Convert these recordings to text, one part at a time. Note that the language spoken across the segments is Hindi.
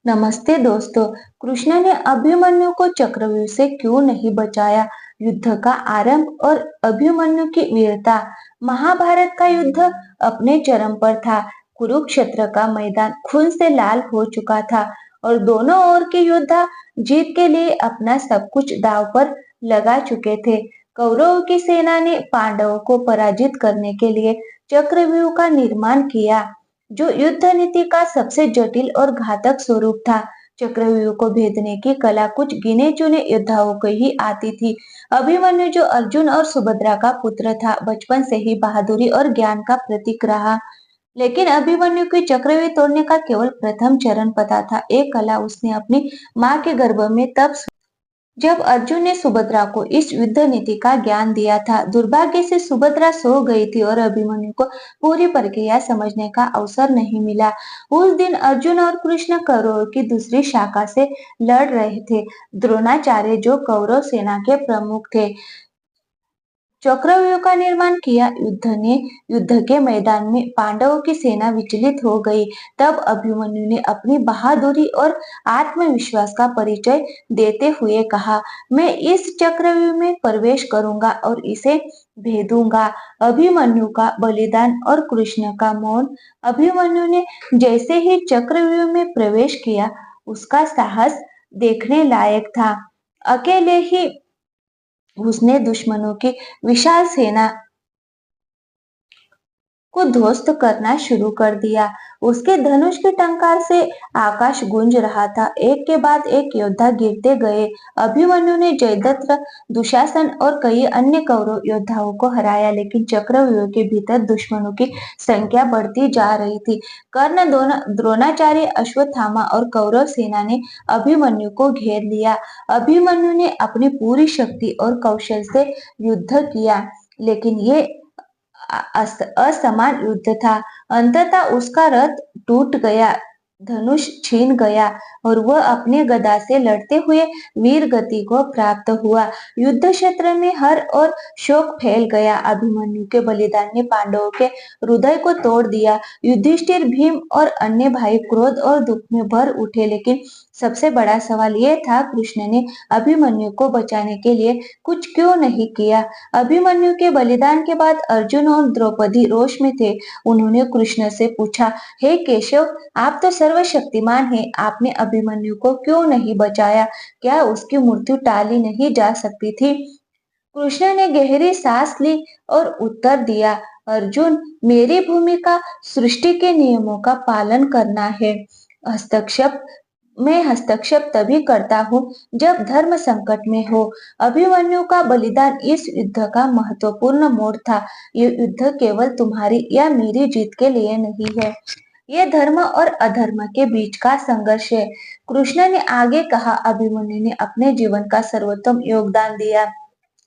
नमस्ते दोस्तों। कृष्ण ने अभिमन्यु को चक्रव्यूह से क्यों नहीं बचाया? युद्ध का आरंभ और अभिमन्यु की वीरता। महाभारत का युद्ध अपने चरम पर था। कुरुक्षेत्र का मैदान खून से लाल हो चुका था और दोनों ओर के योद्धा जीत के लिए अपना सब कुछ दांव पर लगा चुके थे। कौरवों की सेना ने पांडवों को पराजित करने के लिए चक्रव्यूह का निर्माण किया, जो युद्ध नीति का सबसे जटिल और घातक स्वरूप था। चक्रव्यूह को भेदने की कला कुछ गिने चुने योद्धाओं को ही आती थी। अभिमन्यु, जो अर्जुन और सुभद्रा का पुत्र था, बचपन से ही बहादुरी और ज्ञान का प्रतीक रहा। लेकिन अभिमन्यु की चक्रव्यूह तोड़ने का केवल प्रथम चरण पता था। एक कला उसने अपनी माँ के गर्भ में तब जब अर्जुन ने सुभद्रा को इस युद्ध नीति का ज्ञान दिया था। दुर्भाग्य से सुभद्रा सो गई थी और अभिमन्यु को पूरी प्रक्रिया समझने का अवसर नहीं मिला। उस दिन अर्जुन और कृष्ण कौरवों की दूसरी शाखा से लड़ रहे थे। द्रोणाचार्य, जो कौरव सेना के प्रमुख थे, चक्रव्यूह का निर्माण किया। युद्ध के मैदान में पांडवों की सेना विचलित हो गई। तब अभिमन्यु ने अपनी बहादुरी और आत्मविश्वास का परिचय देते हुए कहा, मैं इस चक्रव्यूह में प्रवेश करूंगा और इसे भेदूंगा। अभिमन्यु का बलिदान और कृष्ण का मौन। अभिमन्यु ने जैसे ही चक्रव्यूह में प्रवेश किया, उसका साहस देखने लायक था। अकेले ही उसने दुश्मनों की विशाल सेना को ध्वस्त करना शुरू कर दिया। उसके धनुष की टंकार से आकाश गूंज रहा था। एक के बाद एक योद्धा गिरते गए। अभिमन्यु ने जयद्रथ, दुशासन और कई अन्य कौरव योद्धाओं को हराया, लेकिन चक्रव्यूह के भीतर दुश्मनों की संख्या बढ़ती जा रही थी। कर्ण, द्रोणाचार्य, अश्वत्थामा और कौरव सेना ने अभिमन्यु को घेर लिया। अभिमन्यु ने अपनी पूरी शक्ति और कौशल से युद्ध किया, लेकिन ये असमान युद्ध था। अंततः उसका रथ टूट गया, धनुष छीन गया और वह अपने गदा से लड़ते हुए वीर गति को प्राप्त हुआ। युद्ध क्षेत्र में हर और शोक फैल गया। अभिमन्यु के बलिदान ने पांडवों के हृदय को तोड़ दिया। युधिष्ठिर, भीम और अन्य भाई क्रोध और दुख में भर उठे, लेकिन सबसे बड़ा सवाल यह था, कृष्ण ने अभिमन्यु को बचाने के लिए कुछ क्यों नहीं किया? अभिमन्यु के बलिदान के बाद अर्जुन और द्रौपदी रोष में थे। उन्होंने कृष्ण से पूछा, हे केशव, आप तो सर्वशक्तिमान हैं, आपने अभिमन्यु को क्यों नहीं बचाया? क्या उसकी मृत्यु टाली नहीं जा सकती थी? कृष्ण ने गहरी सांस ली और उत्तर दिया, अर्जुन, मेरी भूमिका सृष्टि के नियमों का पालन करना है। हस्तक्षेप मैं हस्तक्षेप तभी करता हूँ जब धर्म संकट में हो। अभिमन्यु का बलिदान इस युद्ध का महत्वपूर्ण मोड़ था। ये युद्ध केवल तुम्हारी या मेरी जीत के लिए नहीं है, ये धर्म और अधर्म के बीच का संघर्ष है। कृष्ण ने आगे कहा, अभिमन्यु ने अपने जीवन का सर्वोत्तम योगदान दिया।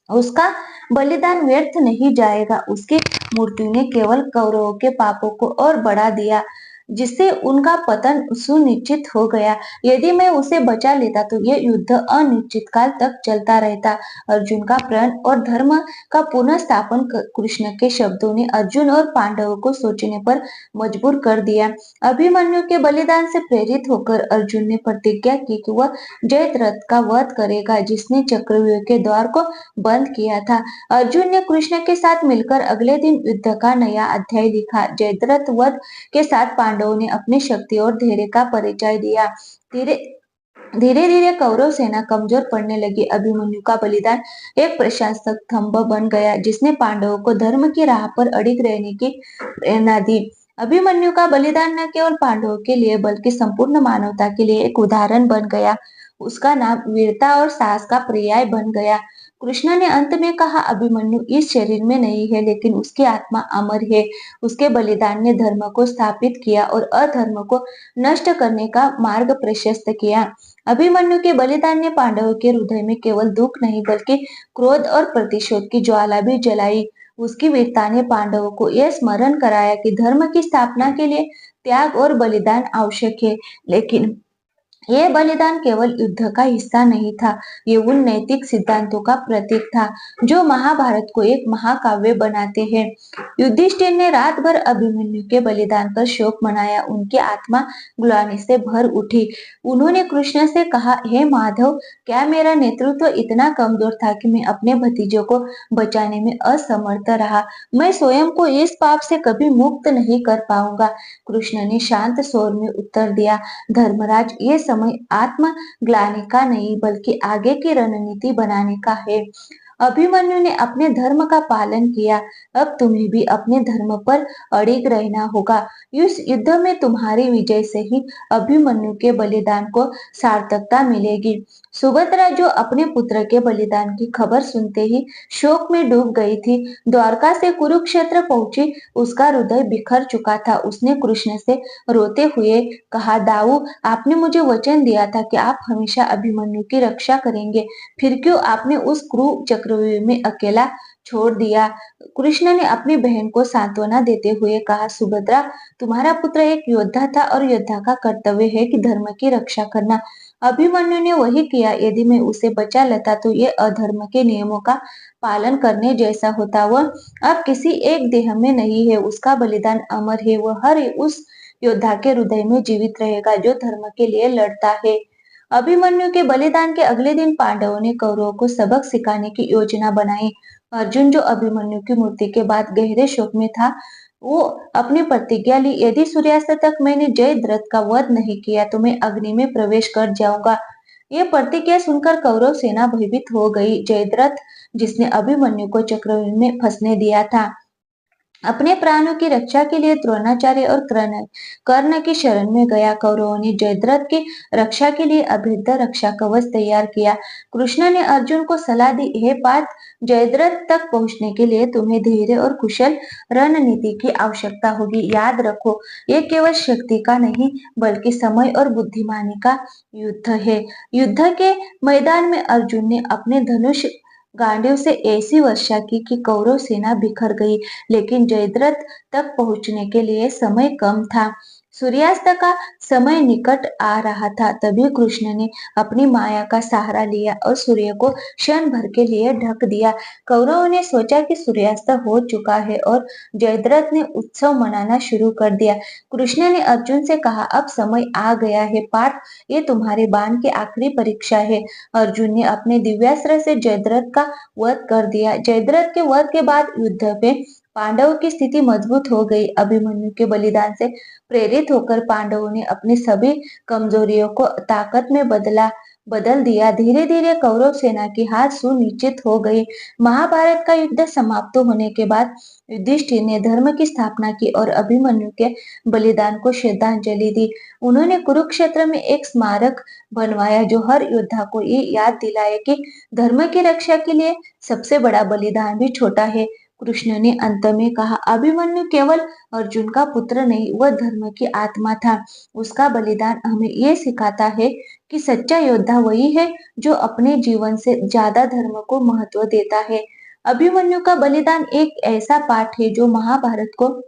उसका बलिदान व्यर्थ नहीं जाएगा। उसकी मृत्यु ने केवल कौरवों के पापों को और बढ़ा दिया, जिससे उनका पतन सुनिश्चित हो गया। यदि मैं उसे बचा लेता तो ये युद्ध अनिश्चित काल तक चलता रहता। अर्जुन का प्रण और धर्म का पुनः स्थापन। कृष्ण के शब्दों ने अर्जुन और पांडवों को सोचने पर मजबूर कर दिया। अभिमन्यु के बलिदान से प्रेरित होकर अर्जुन ने प्रतिज्ञा की कि वह जयद्रथ का वध करेगा, जिसने चक्रव्यूह के द्वार को बंद किया था। अर्जुन ने कृष्ण के साथ मिलकर अगले दिन युद्ध का नया अध्याय लिखा। जयद्रथ वध के साथ पांडवों ने अपनी शक्ति और धैर्य का परिचय दिया। धीरे धीरे धीरे कौरव सेना कमजोर पड़ने लगी। अभिमन्यु का बलिदान एक प्रशंसक स्तंभ बन गया, जिसने पांडवों को धर्म की राह पर अडिग रहने की प्रेरणा दी। अभिमन्यु का बलिदान न केवल पांडवों के लिए बल्कि संपूर्ण मानवता के लिए एक उदाहरण बन गया। उसका नाम वीरता और साहस का पर्याय बन गया। कृष्ण ने अंत में कहा, अभिमन्यु इस शरीर में नहीं है, लेकिन उसकी आत्मा अमर है। उसके बलिदान ने धर्म को स्थापित किया और अधर्म को नष्ट करने का मार्ग प्रशस्त किया। अभिमन्यु के बलिदान ने पांडवों के हृदय में केवल दुख नहीं बल्कि क्रोध और प्रतिशोध की ज्वाला भी जलाई। उसकी वीरता ने पांडवों को यह स्मरण कराया कि धर्म की स्थापना के लिए त्याग और बलिदान आवश्यक है, लेकिन ये बलिदान केवल युद्ध का हिस्सा नहीं था, ये उन नैतिक सिद्धांतों का प्रतीक था जो महाभारत को एक महाकाव्य बनाते हैं। युधिष्ठिर ने रात भर अभिमन्यु के बलिदान पर शोक मनाया, उनकी आत्मा ग्लानि से भर उठी। उन्होंने कृष्ण से कहा, हे माधव, क्या मेरा नेतृत्व इतना कमजोर था कि मैं अपने भतीजों को बचाने में असमर्थ रहा? मैं स्वयं को इस पाप से कभी मुक्त नहीं कर पाऊंगा। कृष्ण ने शांत स्वर में उत्तर दिया, धर्मराज, ये समय आत्म ग्लानि का नहीं बल्कि आगे की रणनीति बनाने का है। अभिमन्यु ने अपने धर्म का पालन किया, अब तुम्हें भी अपने धर्म पर अड़िग रहना होगा। इस युद्ध में तुम्हारी विजय से ही अभिमन्यु के बलिदान को सार्थकता मिलेगी। सुभद्रा, जो अपने पुत्र के बलिदान की खबर सुनते ही शोक में डूब गई थी, द्वारका से कुरुक्षेत्र पहुंची, उसका हृदय बिखर चुका था। उसने कृष्ण से रोते हुए कहा, दाऊ, आपने मुझे वचन दिया था कि आप हमेशा अभिमन्यु की रक्षा करेंगे, फिर क्यों आपने उस क्रूर चक्रव्यूह में अकेला छोड़ दिया? कृष्ण ने अपनी बहन को सांत्वना देते हुए कहा, सुभद्रा, तुम्हारा पुत्र एक योद्धा था और योद्धा का कर्तव्य है कि धर्म की रक्षा करना। अभिमन्यु ने वही किया। यदि मैं उसे बचा लेता तो ये अधर्म के नियमों का पालन करने जैसा होता। वह अब किसी एक देह में नहीं है, उसका बलिदान अमर है। वह हर उस योद्धा के हृदय में जीवित रहेगा जो धर्म के लिए लड़ता है। अभिमन्यु के बलिदान के अगले दिन पांडवों ने कौरवों को सबक सिखाने की योजना बनाई। अर्जुन, जो अभिमन्यु की मृत्यु के बाद गहरे शोक में था, वो अपनी प्रतिज्ञा ली, यदि सूर्यास्त तक मैंने जयद्रथ का वध नहीं किया तो मैं अग्नि में प्रवेश कर जाऊंगा। ये प्रतिज्ञा सुनकर कौरव सेना भयभीत हो गई। जयद्रथ, जिसने अभिमन्यु को चक्रव्यूह में फंसने दिया था, अपने प्राणों की रक्षा के लिए द्रोणाचार्य और कर्ण की शरण में गया। कौरवों ने जयद्रथ की रक्षा के लिए अभेद्य रक्षा कवच तैयार किया। कृष्ण ने अर्जुन को सलाह दी, हे पार्थ, जयद्रथ तक पहुंचने के लिए तुम्हें धैर्य और कुशल रणनीति की आवश्यकता होगी। याद रखो, ये केवल शक्ति का नहीं बल्कि समय और बुद्धिमानी का युद्ध है। युद्ध के मैदान में अर्जुन ने अपने धनुष गांडीव से ऐसी वर्षा की कि कौरव सेना बिखर गई, लेकिन जयद्रथ तक पहुंचने के लिए समय कम था। सूर्यास्त का समय निकट आ रहा था। तभी कृष्ण ने अपनी माया का सहारा लिया और सूर्य को क्षण भर के लिए ढक दिया। कौरवों ने सोचा कि सूर्यास्त हो चुका है और जयद्रथ ने उत्सव मनाना शुरू कर दिया। कृष्ण ने अर्जुन से कहा, अब समय आ गया है पार्थ, ये तुम्हारे बाण की आखिरी परीक्षा है। अर्जुन ने अपने दिव्यास्त्र से जयद्रथ का वध कर दिया। जयद्रथ के वध के बाद युद्ध में पांडवों की स्थिति मजबूत हो गई। अभिमन्यु के बलिदान से प्रेरित होकर पांडवों ने अपनी सभी कमजोरियों को ताकत में बदल दिया। धीरे धीरे कौरव सेना की हार सुनिश्चित हो गई। महाभारत का युद्ध समाप्त होने के बाद युधिष्ठिर ने धर्म की स्थापना की और अभिमन्यु के बलिदान को श्रद्धांजलि दी। उन्होंने कुरुक्षेत्र में एक स्मारक बनवाया जो हर योद्धा को ये याद दिलाए कि धर्म की रक्षा के लिए सबसे बड़ा बलिदान भी छोटा है। कृष्ण ने अंत में कहा, अभिमन्यु केवल अर्जुन का पुत्र नहीं, वह धर्म की आत्मा था। उसका बलिदान हमें ये सिखाता है कि सच्चा योद्धा वही है जो अपने जीवन से ज्यादा धर्म को महत्व देता है। अभिमन्यु का बलिदान एक ऐसा पाठ है जो महाभारत को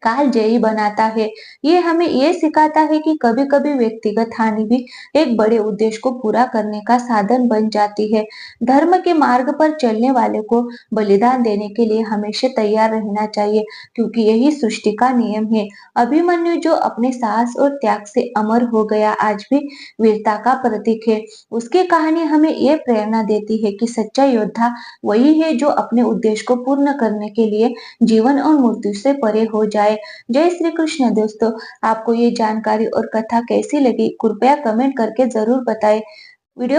कालजयी बनाता है। ये हमें ये सिखाता है कि कभी-कभी व्यक्तिगत हानि भी एक बड़े उद्देश्य को पूरा करने का साधन बन जाती है। धर्म के मार्ग पर चलने वाले को बलिदान देने के लिए हमेशा तैयार रहना चाहिए, क्योंकि यही सृष्टि का नियम है। अभिमन्यु, जो अपने साहस और त्याग से अमर हो गया, आज भी वीरता का प्रतीक है। उसकी कहानी हमें ये प्रेरणा देती है कि सच्चा योद्धा वही है जो अपने उद्देश्य को पूर्ण करने के लिए जीवन और मृत्यु से परे हो जाए। जय श्री कृष्ण। दोस्तों, आपको ये जानकारी और कथा कैसी लगी, कृपया कमेंट करके जरूर बताएं। वीडियो